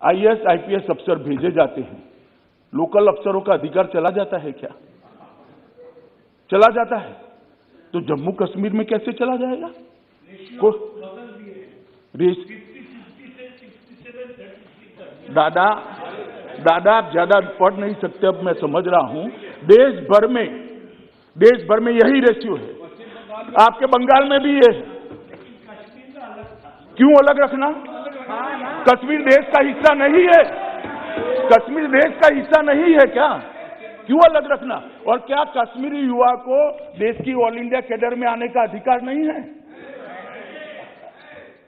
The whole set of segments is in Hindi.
आईएएस आईपीएस अफसर भेजे जाते हैं, लोकल अफसरों का अधिकार चला जाता है क्या? चला जाता है तो जम्मू कश्मीर में कैसे चला जाएगा? दादा आप ज्यादा पढ़ नहीं सकते, अब मैं समझ रहा हूं। देश भर में यही रेशियो है, आपके बंगाल में भी ये है। क्यों अलग रखना? कश्मीर देश का हिस्सा नहीं है? कश्मीर देश का हिस्सा नहीं है क्या? क्यों अलग रखना? और क्या कश्मीरी युवा को देश की ऑल इंडिया कैडर में आने का अधिकार नहीं है?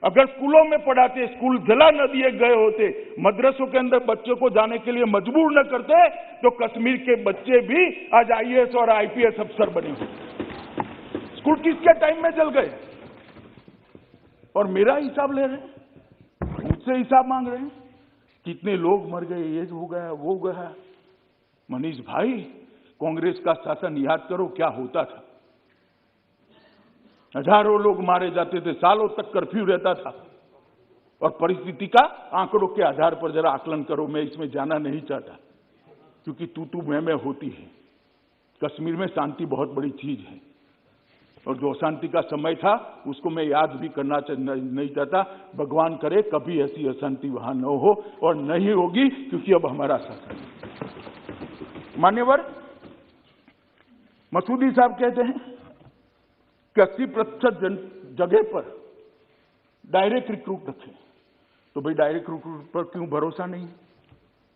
अगर स्कूलों में पढ़ाते, स्कूल जला न दिए गए होते, मदरसों के अंदर बच्चों को जाने के लिए मजबूर न करते, तो कश्मीर के बच्चे भी आज आईएएस और आईपीएस अफसर बने होते। स्कूल किसके टाइम में जल गए? और मेरा हिसाब ले रहे हैं, मुझसे हिसाब मांग रहे हैं, कितने लोग मर गए, ये हो गया, वो हो गया। मनीष भाई, कांग्रेस का शासन याद करो क्या होता था। हजारों लोग मारे जाते थे, सालों तक कर्फ्यू रहता था। और परिस्थिति का आंकड़ों के आधार पर जरा आकलन करो, मैं इसमें जाना नहीं चाहता, क्योंकि तू मैं होती है। कश्मीर में शांति बहुत बड़ी चीज है, और जो अशांति का समय था उसको मैं याद भी करना नहीं चाहता। भगवान करे कभी ऐसी अशांति वहां न हो, और नहीं होगी, क्योंकि अब हमारा शासन है। मान्यवर मसूदी साहब कहते हैं कि 80% जगह पर डायरेक्ट रिक्रूट रखें। तो भाई डायरेक्ट रिक्रूट पर क्यों भरोसा नहीं?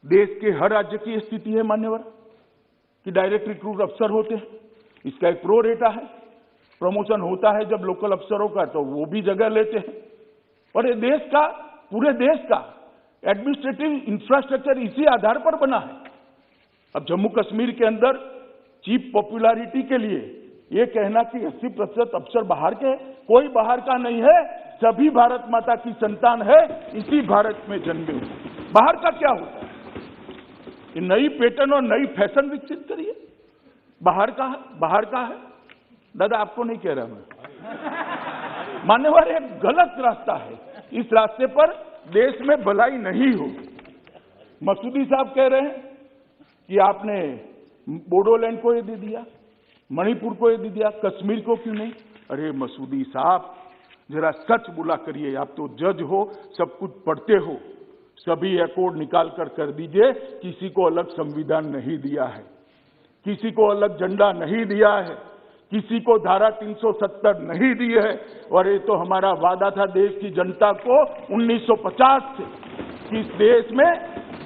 देश के हर राज्य की स्थिति है मान्यवर कि डायरेक्ट रिक्रूट अफसर होते हैं, इसका एक प्रो रेटा है। प्रमोशन होता है जब लोकल अफसरों का, तो वो भी जगह लेते हैं। और ये देश का, पूरे देश का एडमिनिस्ट्रेटिव इंफ्रास्ट्रक्चर इसी आधार पर बना है। अब जम्मू कश्मीर के अंदर चीफ पॉपुलैरिटी के लिए ये कहना कि 80% अफसर बाहर के, कोई बाहर का नहीं है, सभी भारत माता की संतान है, इसी भारत में जन्मे। बाहर का क्या होता है? ये नई पैटर्न और नई फैशन विकसित करिए। बाहर का है। दादा आपको नहीं कह रहा मैं, मान्यवर एक गलत रास्ता है, इस रास्ते पर देश में भलाई नहीं होगी। मसूदी साहब कह रहे हैं कि आपने बोडोलैंड को ये दे दिया, मणिपुर को ये दे दिया, कश्मीर को क्यों नहीं? अरे मसूदी साहब, जरा सच बोला करिए, आप तो जज हो, सब कुछ पढ़ते हो। सभी अकॉर्ड निकाल कर दीजिए, किसी को अलग संविधान नहीं दिया है, किसी को अलग झंडा नहीं दिया है, किसी को धारा 370 नहीं दी है। और ये तो हमारा वादा था देश की जनता को 1950 से कि इस देश में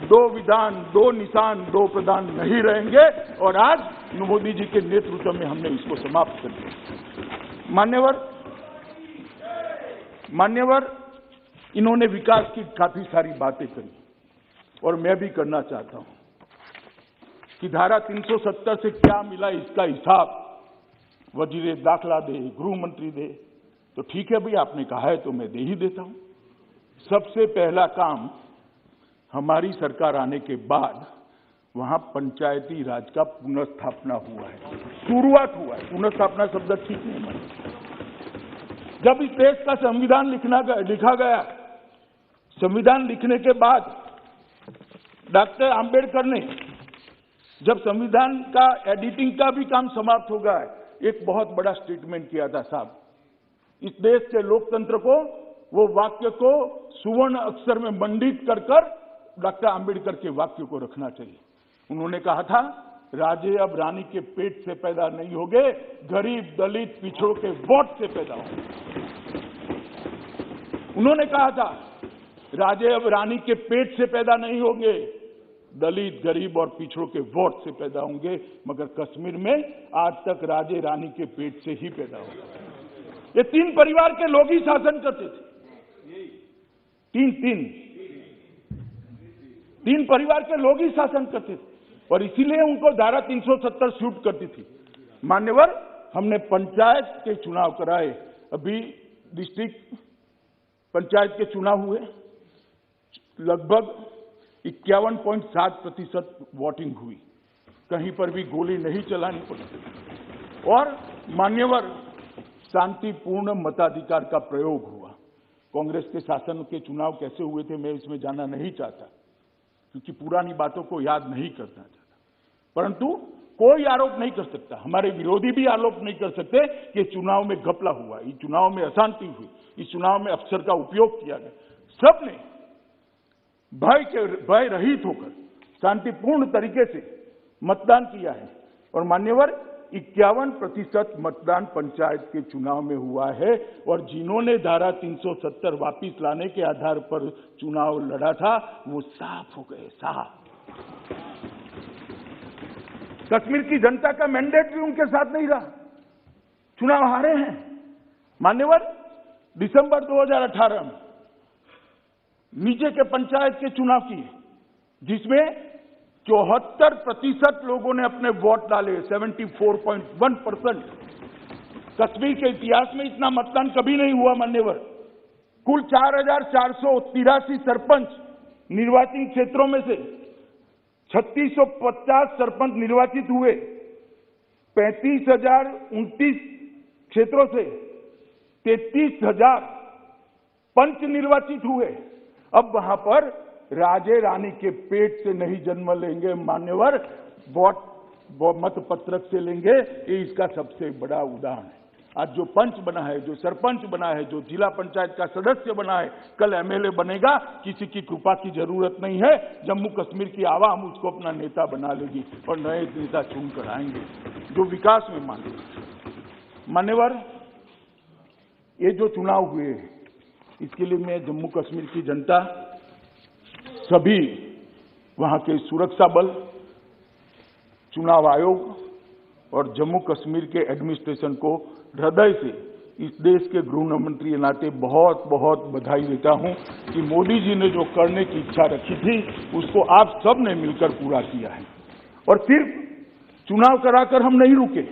2 विधान, 2 निशान, 2 प्रधान नहीं रहेंगे, और आज मोदी जी के नेतृत्व में हमने इसको समाप्त कर दिया। मान्यवर इन्होंने विकास की काफी सारी बातें करी, और मैं भी करना चाहता हूं कि धारा 370 से क्या मिला इसका हिसाब वजीर दाखिला दे, गृह मंत्री दे। तो ठीक है भाई, आपने कहा है तो मैं दे ही देता हूं। सबसे पहला काम हमारी सरकार आने के बाद वहां पंचायती राज का पुनर्स्थापना हुआ है, शुरुआत हुआ है। पुनर्स्थापना शब्द ठीक नहीं है। जब इस देश का संविधान लिखा गया, संविधान लिखने के बाद डॉक्टर आंबेडकर ने जब संविधान का एडिटिंग का भी काम समाप्त हो गया, एक बहुत बड़ा स्टेटमेंट किया था साहब, इस देश के लोकतंत्र को, वो वाक्य को सुवर्ण अक्षर में मंडित कर डॉक्टर आंबेडकर के वाक्य को रखना चाहिए। उन्होंने कहा था, राजे अब रानी के पेट से पैदा नहीं होंगे, गरीब दलित पिछड़ों के वोट से पैदा होंगे। उन्होंने कहा था, राजे अब रानी के पेट से पैदा नहीं होंगे, दलित गरीब और पिछड़ों के वोट से पैदा होंगे। मगर कश्मीर में आज तक राजे रानी के पेट से ही पैदा होगा। ये 3 परिवार के लोग ही शासन करते थे। तीन परिवार के लोग ही शासन करते थे, और इसीलिए उनको धारा 370 सूट करती थी। मान्यवर, हमने पंचायत के चुनाव कराए, अभी डिस्ट्रिक्ट पंचायत के चुनाव हुए, लगभग 51.7% वोटिंग हुई, कहीं पर भी गोली नहीं चलानी पड़ी। और मान्यवर, शांतिपूर्ण मताधिकार का प्रयोग हुआ, कांग्रेस के शासन के चुनाव कैसे हुए थे मैं इसमें जाना नहीं चाहता, क्योंकि पुरानी बातों को याद नहीं करना चाहता। परंतु कोई आरोप नहीं कर सकता, हमारे विरोधी भी आरोप नहीं कर सकते कि चुनाव में घपला हुआ, इस चुनाव में अशांति हुई, इस चुनाव में अफसर का उपयोग किया गया। सबने भय रहित होकर शांतिपूर्ण तरीके से मतदान किया है और मान्यवर 51% मतदान पंचायत के चुनाव में हुआ है और जिन्होंने धारा 370 वापिस लाने के आधार पर चुनाव लड़ा था वो साफ हो गए, साफ। कश्मीर की जनता का मैंडेट भी उनके साथ नहीं रहा, चुनाव हारे हैं। मान्यवर दिसंबर 2018 में नीचे के पंचायत के चुनाव किए, जिसमें 74% लोगों ने अपने वोट डाले, 74.1%। कश्मीर के इतिहास में इतना मतदान कभी नहीं हुआ मान्यवर। कुल 4,483 सरपंच निर्वाचित क्षेत्रों में से 3650 सरपंच निर्वाचित हुए, 35,029 क्षेत्रों से 33,000 पंच निर्वाचित हुए। अब वहां पर राजे रानी के पेट से नहीं जन्म लेंगे मान्यवर, वोट मत पत्रक से लेंगे। ये इसका सबसे बड़ा उदाहरण है। आज जो पंच बना है, जो सरपंच बना है, जो जिला पंचायत का सदस्य बना है, कल एमएलए बनेगा, किसी की कृपा की जरूरत नहीं है। जम्मू कश्मीर की आवाम उसको अपना नेता बना लेगी और नए नेता चुन कर आएंगे जो विकास में मानेगा। मान्यवर, ये जो चुनाव हुए इसके लिए मैं जम्मू कश्मीर की जनता, सभी वहां के सुरक्षा बल, चुनाव आयोग और जम्मू कश्मीर के एडमिनिस्ट्रेशन को हृदय से इस देश के गृह मंत्री के नाते बहुत बहुत बधाई देता हूं कि मोदी जी ने जो करने की इच्छा रखी थी उसको आप सब ने मिलकर पूरा किया है। और सिर्फ चुनाव कराकर हम नहीं रुके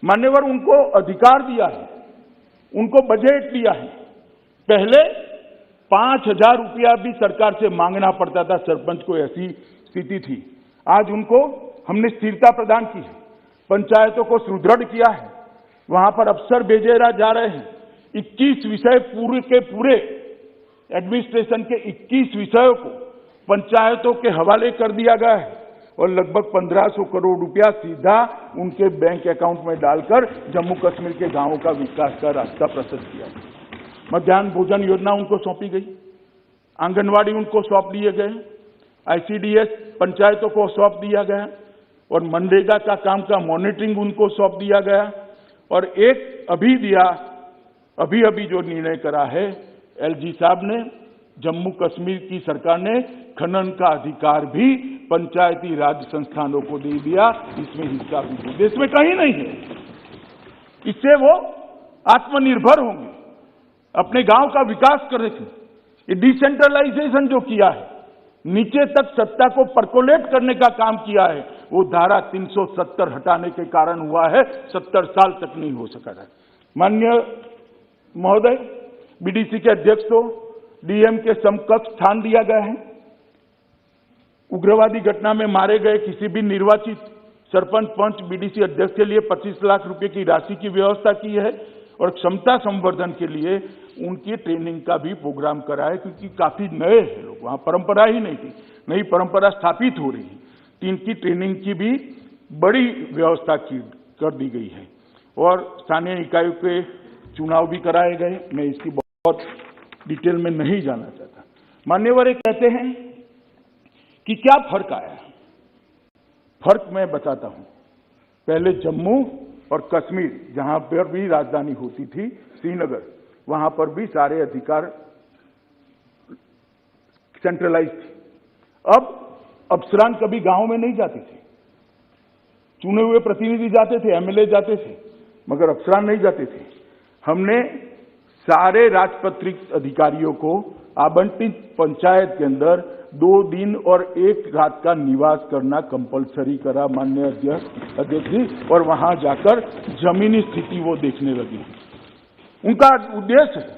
मान्यवर, उनको अधिकार दिया है, उनको बजट दिया है। पहले 5,000 रुपया भी सरकार से मांगना पड़ता था सरपंच को, ऐसी स्थिति थी। आज उनको हमने स्थिरता प्रदान की है, पंचायतों को सुदृढ़ किया है, वहां पर अफसर भेजे जा रहे हैं। 21 विषय पूरे के पूरे एडमिनिस्ट्रेशन के 21 विषयों को पंचायतों के हवाले कर दिया गया है और लगभग 1500 करोड़ रुपया सीधा उनके बैंक अकाउंट में डालकर जम्मू कश्मीर के गांवों का विकास का रास्ता प्रशस्त किया। मध्याह्न भोजन योजना उनको सौंपी गई, आंगनवाड़ी उनको सौंप दिए गए, आईसीडीएस पंचायतों को सौंप दिया गया और मनरेगा का काम का मॉनिटरिंग उनको सौंप दिया गया। और एक अभी जो निर्णय करा है एलजी साहब ने, जम्मू कश्मीर की सरकार ने खनन का अधिकार भी पंचायती राज संस्थानों को दे दिया। इसमें हिस्सा भी देश में कहीं नहीं है। इससे वो आत्मनिर्भर होंगे, अपने गांव का विकास करेंगे। ये डिसेंट्रलाइजेशन जो किया है, नीचे तक सत्ता को परकोलेट करने का काम किया है, वो धारा 370 हटाने के कारण हुआ है। 70 साल तक नहीं हो सका था। माननीय महोदय, बीडीसी के अध्यक्ष को डीएम के समकक्ष स्थान दिया गया है। उग्रवादी घटना में मारे गए किसी भी निर्वाचित सरपंच, पंच, बीडीसी अध्यक्ष के लिए 25 लाख रुपए की राशि की व्यवस्था की है और क्षमता संवर्धन के लिए उनकी ट्रेनिंग का भी प्रोग्राम करा है, क्योंकि काफी नए हैं लोग, वहां परंपरा ही नहीं थी, नई परंपरा स्थापित हो रही है। इनकी ट्रेनिंग की भी बड़ी व्यवस्था कर दी गई है और स्थानीय इकाइयों के चुनाव भी कराए गए। मैं इसकी बहुत डिटेल में नहीं जाना चाहता। मान्यवर कहते हैं कि क्या फर्क आया, फर्क मैं बताता हूं। पहले जम्मू और कश्मीर, जहां पर भी राजधानी होती थी श्रीनगर, वहां पर भी सारे अधिकार सेंट्रलाइज थे। अब अफसरान कभी गांव में नहीं जाते थे, चुने हुए प्रतिनिधि जाते थे, एमएलए जाते थे, मगर अफसरान नहीं जाते थे। हमने सारे राजपत्रित अधिकारियों को आवंटित पंचायत के अंदर 2 दिन और 1 रात का निवास करना कंपलसरी करा माननीय अध्यक्ष जी, और वहां जाकर जमीनी स्थिति वो देखने लगे। उनका उद्देश्य है,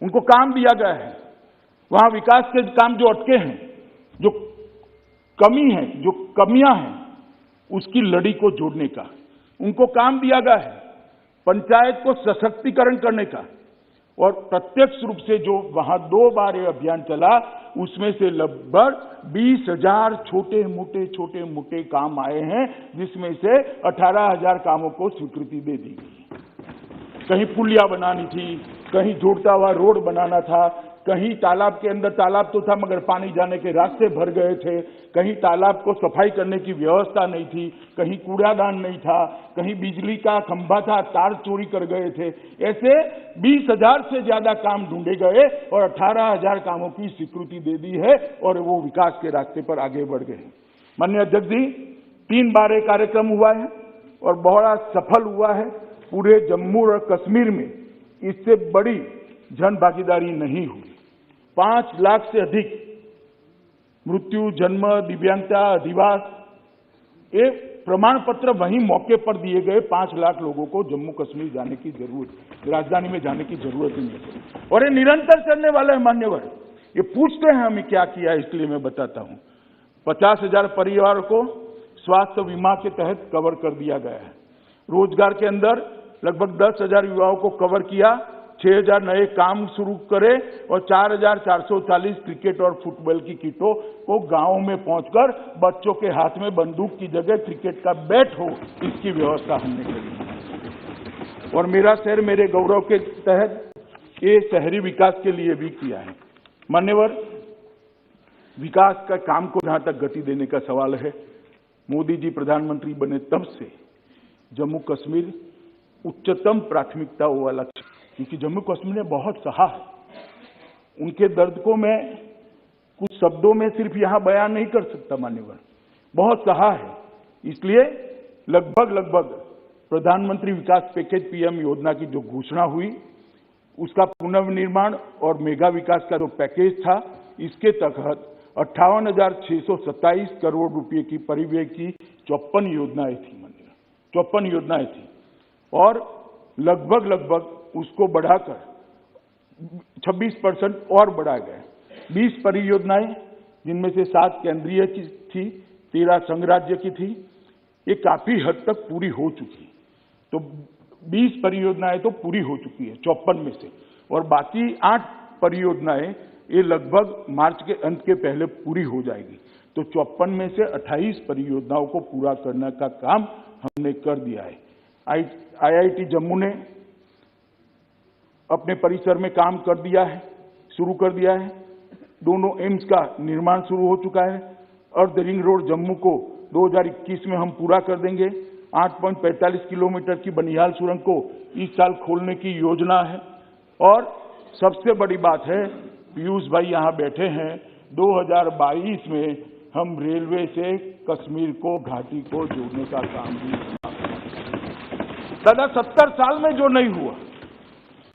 उनको काम दिया गया है, वहां विकास के काम जो अटके हैं, जो कमी है, जो कमियां हैं, उसकी लड़ी को जोड़ने का उनको काम दिया गया है। पंचायत को सशक्तिकरण करने का, और प्रत्यक्ष रूप से जो वहां 2 बार ये अभियान चला, उसमें से लगभग 20,000 छोटे मोटे काम आए हैं, जिसमें से 18,000 कामों को स्वीकृति दे दी गई। कहीं पुलिया बनानी थी, कहीं जोड़ता हुआ रोड बनाना था, कहीं तालाब के अंदर तालाब तो था मगर पानी जाने के रास्ते भर गए थे, कहीं तालाब को सफाई करने की व्यवस्था नहीं थी, कहीं कूड़ादान नहीं था, कहीं बिजली का खंभा था, तार चोरी कर गए थे। ऐसे 20,000 से ज्यादा काम ढूंढे गए और 18,000 कामों की स्वीकृति दे दी है और वो विकास के रास्ते पर आगे बढ़ गए। माननीय अध्यक्ष जी, 3 बार ये कार्यक्रम हुआ है और बहुत सफल हुआ है। पूरे जम्मू और कश्मीर में इससे बड़ी जन भागीदारी नहीं हुई। 5 लाख से अधिक मृत्यु, जन्म, दिव्यांगता, अधिवास, ये प्रमाण पत्र वहीं मौके पर दिए गए। 5 लाख लोगों को जम्मू कश्मीर जाने की जरूरत, राजधानी में जाने की जरूरत ही नहीं और ये निरंतर चलने वाला है। मान्यवर, ये पूछते हैं हमें क्या किया, इसलिए मैं बताता हूं। 50,000 परिवार को स्वास्थ्य बीमा के तहत कवर कर दिया गया है। रोजगार के अंदर लगभग 10,000 युवाओं को कवर किया, 6,000 नए काम शुरू करे और 4,440 क्रिकेट और फुटबॉल की किटों को गांवों में पहुंचकर बच्चों के हाथ में बंदूक की जगह क्रिकेट का बैट हो, इसकी व्यवस्था हमने करी। और मेरा शहर मेरे गौरव के तहत ये शहरी विकास के लिए भी किया है। मान्यवर, विकास का काम को जहां तक गति देने का सवाल है, मोदी जी प्रधानमंत्री बने तब से जम्मू कश्मीर उच्चतम प्राथमिकताओं वाला, क्योंकि जम्मू कश्मीर ने बहुत सहा है। उनके दर्द को मैं कुछ शब्दों में सिर्फ यहां बयान नहीं कर सकता मान्यवर, बहुत सहा है। इसलिए लगभग प्रधानमंत्री विकास पैकेज पीएम योजना की जो घोषणा हुई, उसका पुनर्निर्माण और मेगा विकास का जो पैकेज था, इसके तहत 58,627 करोड़ रुपए की परिव्यय की 54 योजनाएं थी मान्यवर, 54 योजनाएं थी और लगभग उसको बढ़ाकर 26% और बढ़ा गया। 20 परियोजनाएं, जिनमें से 7 केंद्रीय की थी, 13 संघ राज्य की थी, ये काफी हद तक पूरी हो चुकी। तो 20 परियोजनाएं तो पूरी हो चुकी है 54 में से, और बाकी 8 परियोजनाएं ये लगभग मार्च के अंत के पहले पूरी हो जाएगी। तो 54 में से 28 परियोजनाओं को पूरा करने का काम हमने कर दिया है। IIT जम्मू ने अपने परिसर में काम कर दिया है, शुरू कर दिया है। दोनों एम्स का निर्माण शुरू हो चुका है। अर्ध रिंग रोड जम्मू को 2021 में हम पूरा कर देंगे। 8.45 किलोमीटर की बनिहाल सुरंग को इस साल खोलने की योजना है। और सबसे बड़ी बात है, पीयूष भाई यहाँ बैठे हैं, 2022 में हम रेलवे से कश्मीर को, घाटी को जोड़ने का काम भी, दादा 70 साल में जो नहीं हुआ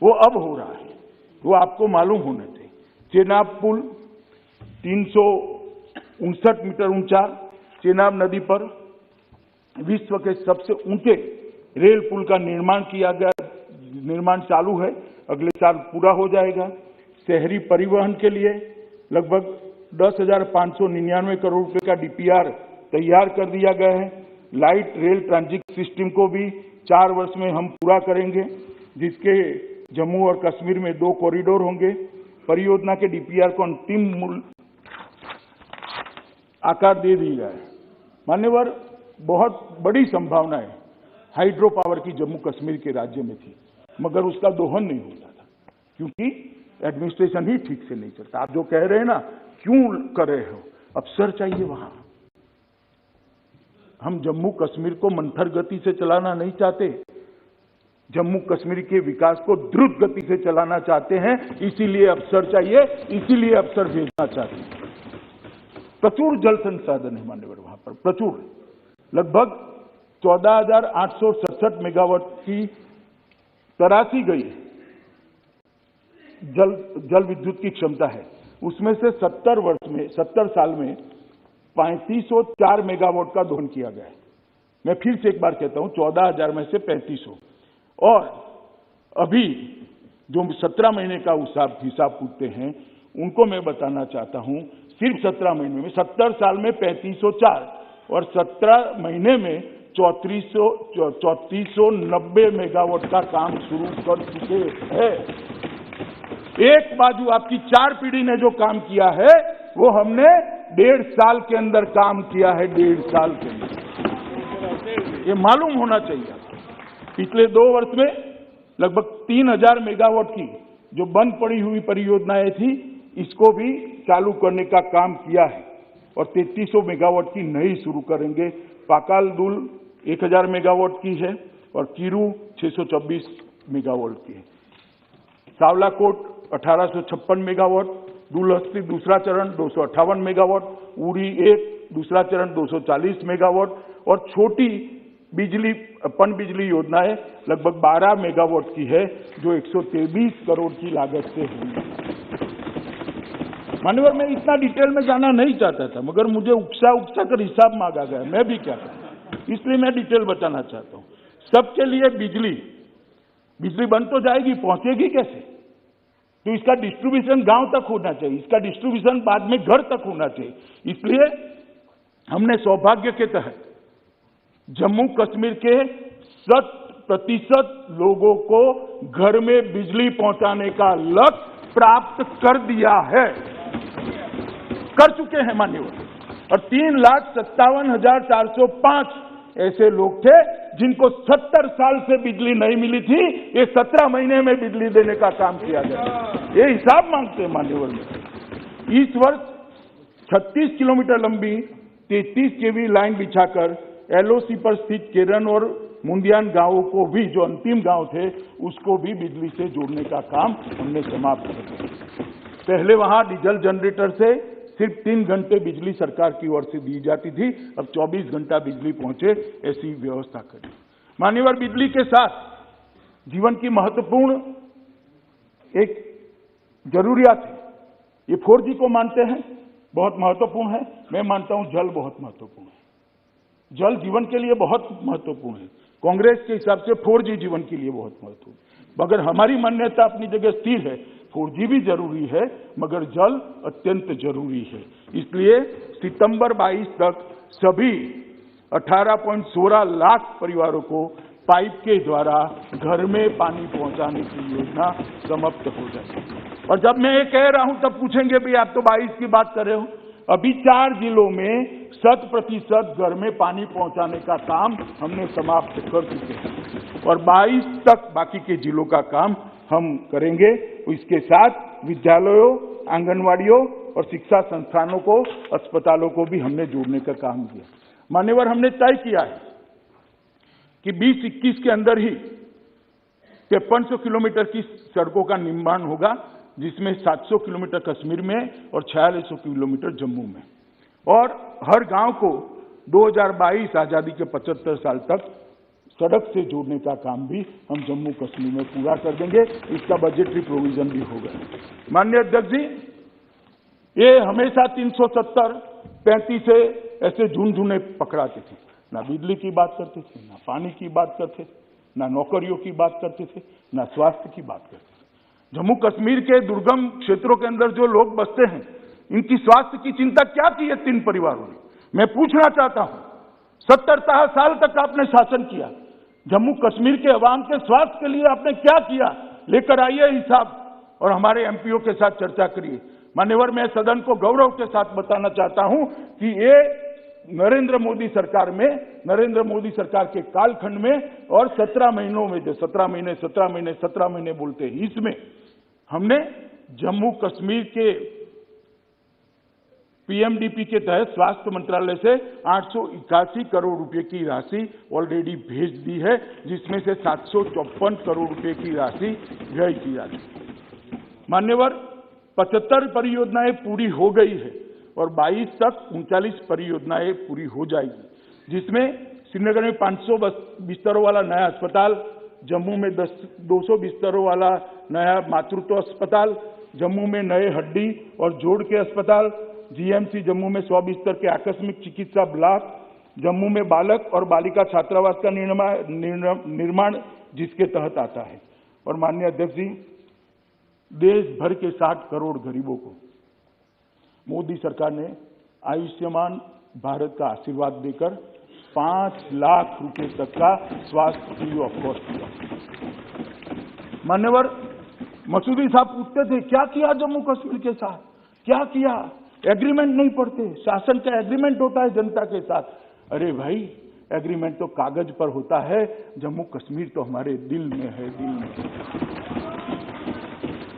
वो अब हो रहा है, वो आपको मालूम होने थे। चेनाब पुल 359 मीटर ऊंचा, चेनाब नदी पर विश्व के सबसे ऊंचे रेल पुल का निर्माण किया गया, निर्माण चालू है, अगले साल पूरा हो जाएगा। शहरी परिवहन के लिए लगभग 10,599 करोड़ रुपए का DPR तैयार कर दिया गया है। लाइट रेल ट्रांजिट सिस्टम को भी 4 वर्ष में हम पूरा करेंगे, जिसके जम्मू और कश्मीर में 2 कॉरिडोर होंगे। परियोजना के DPR को अंतिम मूल आकार दे दिया है। मान्यवर, बहुत बड़ी संभावना है हाइड्रो पावर की जम्मू कश्मीर के राज्य में थी, मगर उसका दोहन नहीं होता था क्योंकि एडमिनिस्ट्रेशन ही ठीक से नहीं चलता। आप जो कह रहे हैं ना, क्यों कर रहे हो, अफसर चाहिए वहां। हम जम्मू कश्मीर को मंथर गति से चलाना नहीं चाहते, जम्मू कश्मीर के विकास को द्रुत गति से चलाना चाहते हैं। इसीलिए अफसर चाहिए, इसीलिए अफसर भेजना चाहते हैं। प्रचुर जल संसाधन है मान्यवर, वहां पर प्रचुर, लगभग 14,867 मेगावाट की तराशी गई जल विद्युत की क्षमता है। उसमें से 70 साल में 3504 मेगावाट का दोहन किया गया है। मैं फिर से एक बार कहता हूं, 14,000 में से 3500, और अभी जो 17 महीने का हिसाब पूछते हैं, उनको मैं बताना चाहता हूं, सिर्फ 17 महीने में 70 साल में 3504 और 17 महीने में 3490 मेगावाट का काम शुरू कर चुके हैं। एक बाजू आपकी 4 पीढ़ी ने जो काम किया है वो हमने 1.5 साल के अंदर काम किया है, 1.5 साल के अंदर। ये मालूम होना चाहिए। पिछले 2 वर्ष में लगभग 3000 मेगावाट की जो बंद पड़ी हुई परियोजनाएं थी, इसको भी चालू करने का काम किया है और 3300 मेगावाट की नई शुरू करेंगे। पाकाल दुल 1000 मेगावाट की है और कीरू 624 मेगावाट की है। सावलाकोट 1856 मेगावाट, दुलहस्ती दूसरा चरण 258 मेगावाट, उरी 1 दूसरा चरण 240 मेगावाट और छोटी बिजली पन बिजली योजनाएं लगभग 12 मेगावाट की है जो 123 करोड़ की लागत से हुई। मान्यवर, मैं इतना डिटेल में जाना नहीं चाहता था, मगर मुझे उकसा कर हिसाब मांगा गया, मैं भी क्या करूं, इसलिए मैं डिटेल बताना चाहता हूं। सबके लिए बिजली बंद तो जाएगी, पहुंचेगी कैसे? तो इसका डिस्ट्रीब्यूशन गांव तक होना चाहिए, इसका डिस्ट्रीब्यूशन बाद में घर तक होना चाहिए। इसलिए हमने सौभाग्य के तहत जम्मू कश्मीर के 100% लोगों को घर में बिजली पहुंचाने का लक्ष्य प्राप्त कर दिया है, कर चुके हैं माननीय। और 3,57,405 ऐसे लोग थे जिनको 70 साल से बिजली नहीं मिली थी, ये 17 महीने में बिजली देने का काम किया गया। ये हिसाब मांगते हैं मान्यवर में। इस वर्ष 36 किलोमीटर लंबी 33 केवी लाइन बिछाकर एलओसी पर स्थित केरन और मुंदियान गांवों को भी, जो अंतिम गांव थे, उसको भी बिजली से जोड़ने का काम हमने समाप्त कर दिया। पहले वहां डीजल जनरेटर से सिर्फ 3 घंटे बिजली सरकार की ओर से दी जाती थी, अब 24 घंटा बिजली पहुंचे, ऐसी व्यवस्था करी। मान्यवर, बिजली के साथ जीवन की महत्वपूर्ण एक जरूरियात है। ये 4G को मानते हैं, बहुत महत्वपूर्ण है। मैं मानता हूं जल बहुत महत्वपूर्ण है। जल जीवन के लिए बहुत महत्वपूर्ण है। कांग्रेस के हिसाब से 4G जीवन के लिए बहुत महत्वपूर्ण है, मगर हमारी मान्यता अपनी जगह स्थिर है। 4G भी जरूरी है, मगर जल अत्यंत जरूरी है। इसलिए सितंबर 22 तक सभी 18.16 लाख परिवारों को पाइप के द्वारा घर में पानी पहुंचाने की योजना समाप्त हो जाएगी। और जब मैं ये कह रहा हूं तब पूछेंगे भी आप तो 22 की बात कर रहे हो। अभी 4 जिलों में 100% घर में पानी पहुंचाने का काम हमने समाप्त कर चुके हैं और 22 तक बाकी के जिलों का काम हम करेंगे। इसके साथ विद्यालयों, आंगनवाड़ियों और शिक्षा संस्थानों को, अस्पतालों को भी हमने जोड़ने का काम किया। मान्यवर, हमने तय किया है कि 2021 के अंदर ही 5300 किलोमीटर की सड़कों का निर्माण होगा, जिसमें 700 किलोमीटर कश्मीर में और 4600 किलोमीटर जम्मू में। और हर गांव को 2022 आजादी के 75 साल तक सड़क से जोड़ने का काम भी हम जम्मू कश्मीर में पूरा कर देंगे। इसका बजटरी प्रोविजन भी होगा। माननीय अध्यक्ष जी, ये हमेशा 370, 35 से ऐसे झुनझुने पकड़ाते थे, ना बिजली की बात करते थे, ना पानी की बात करते थे, ना नौकरियों की बात करते थे, ना स्वास्थ्य की बात करते थे। जम्मू कश्मीर के दुर्गम क्षेत्रों के अंदर जो लोग बसते हैं, इनकी स्वास्थ्य की चिंता क्या की है 3 परिवारों ने? मैं पूछना चाहता हूं, 70 साल तक आपने शासन किया, जम्मू कश्मीर के अवाम के स्वास्थ्य के लिए आपने क्या किया? लेकर आइए हिसाब और हमारे एमपीओ के साथ चर्चा करिए। मान्यवर, मैं सदन को गौरव के साथ बताना चाहता हूं कि ये नरेंद्र मोदी सरकार में, नरेंद्र मोदी सरकार के कालखंड में और 17 महीनों में, जो 17 महीने बोलते हैं, इसमें हमने जम्मू कश्मीर के पीएमडीपी के तहत स्वास्थ्य मंत्रालय से 881 करोड़ रुपए की राशि ऑलरेडी भेज दी है, जिसमें से 754 करोड़ रुपए की राशि व्यय की जाती है। मान्यवर, 75 परियोजनाएं पूरी हो गई है और 22 तक 39 परियोजनाएं पूरी हो जाएगी, जिसमें श्रीनगर में 500 बिस्तरों वाला नया अस्पताल, जम्मू में 200 बिस्तरों वाला नया मातृत्व अस्पताल, जम्मू में नए हड्डी और जोड़ के अस्पताल, जीएमसी जम्मू में 100 बिस्तर के आकस्मिक चिकित्सा ब्लॉक, जम्मू में बालक और बालिका छात्रावास का निर्माण जिसके तहत आता है। और माननीय अध्यक्ष जी, देश भर के 60 करोड़ गरीबों को मोदी सरकार ने आयुष्मान भारत का आशीर्वाद देकर 5 लाख रुपए तक का स्वास्थ्य फ्री ऑफ कॉस्ट दिया। मान्यवर, मसूदी साहब पूछते थे क्या किया जम्मू कश्मीर के साथ, क्या किया, एग्रीमेंट नहीं पढ़ते, शासन का एग्रीमेंट होता है जनता के साथ। अरे भाई, एग्रीमेंट तो कागज पर होता है, जम्मू कश्मीर तो हमारे दिल में है, दिल में।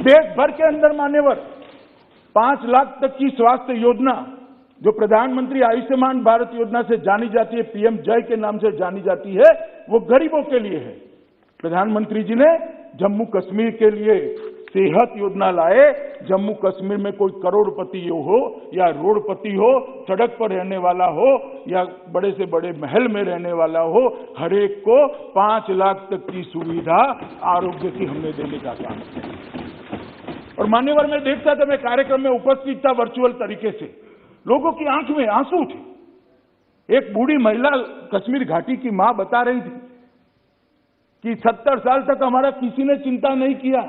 देश भर के अंदर मान्यवर 5 लाख तक की स्वास्थ्य योजना जो प्रधानमंत्री आयुष्मान भारत योजना से जानी जाती है, पीएम जय के नाम से जानी जाती है, वो गरीबों के लिए है। प्रधानमंत्री जी ने जम्मू कश्मीर के लिए सेहत योजना लाए। जम्मू कश्मीर में कोई करोड़पति हो या रोडपति हो, सड़क पर रहने वाला हो या बड़े से बड़े महल में रहने वाला हो, हर एक को 5 लाख तक की सुविधा आरोग्य की हमने देने का काम किया। और मान्यवर में देखता था, मैं कार्यक्रम में उपस्थित था वर्चुअल तरीके से, लोगों की आंख में आंसू थे। एक बूढ़ी महिला कश्मीर घाटी की मां बता रही थी कि 70 साल तक हमारा किसी ने चिंता नहीं किया,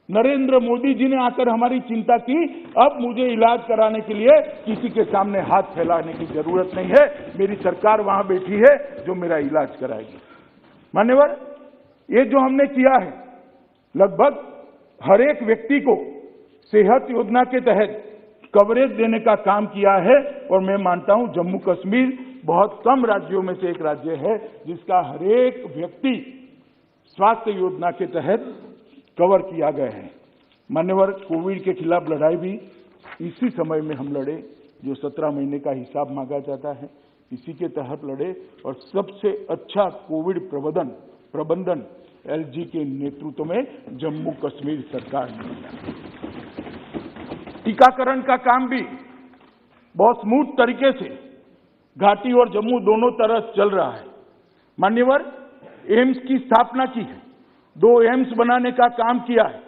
नरेंद्र मोदी जी ने आकर हमारी चिंता की, अब मुझे इलाज कराने के लिए किसी के सामने हाथ फैलाने की जरूरत नहीं है, मेरी सरकार वहां बैठी है जो मेरा इलाज कराएगी। मान्यवर, ये जो हमने किया है, लगभग हर एक व्यक्ति को सेहत योजना के तहत कवरेज देने का काम किया है। और मैं मानता हूं जम्मू कश्मीर बहुत कम राज्यों में से एक राज्य है जिसका हर एक व्यक्ति स्वास्थ्य योजना के तहत कवर किया गया है। मान्यवर, कोविड के खिलाफ लड़ाई भी इसी समय में हम लड़े, जो 17 महीने का हिसाब मांगा जाता है, इसी के तहत लड़े। और सबसे अच्छा कोविड प्रबंधन एलजी के नेतृत्व में जम्मू कश्मीर सरकार ने किया। टीकाकरण का काम भी बहुत स्मूथ तरीके से घाटी और जम्मू दोनों तरफ चल रहा है। मान्यवर, एम्स की स्थापना की है, 2 एम्स बनाने का काम किया है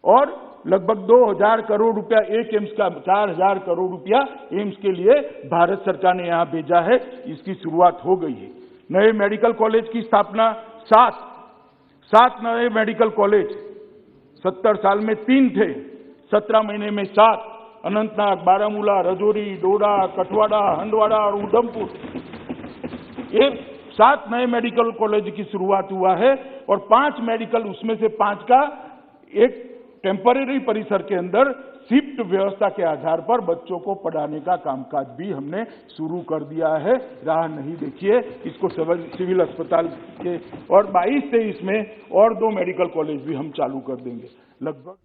और लगभग 2000 करोड़ रुपया एक एम्स का, 4000 करोड़ रुपया एम्स के लिए भारत सरकार ने यहां भेजा है। इसकी शुरुआत हो गई है। नए मेडिकल कॉलेज की स्थापना, 7 नए मेडिकल कॉलेज, 70 साल में 3 थे, 17 महीने में 7, अनंतनाग, बारामूला, रजौरी, डोडा, कठवाड़ा, हंदवाड़ा और उधमपुर, ये 7 नए मेडिकल कॉलेज की शुरुआत हुआ है। और 5 मेडिकल, उसमें से 5 का एक टेम्परेरी परिसर के अंदर शिफ्ट व्यवस्था के आधार पर बच्चों को पढ़ाने का कामकाज भी हमने शुरू कर दिया है। राह नहीं देखिए, इसको सिविल अस्पताल के, और 22-23 में और 2 मेडिकल कॉलेज भी हम चालू कर देंगे। लगभग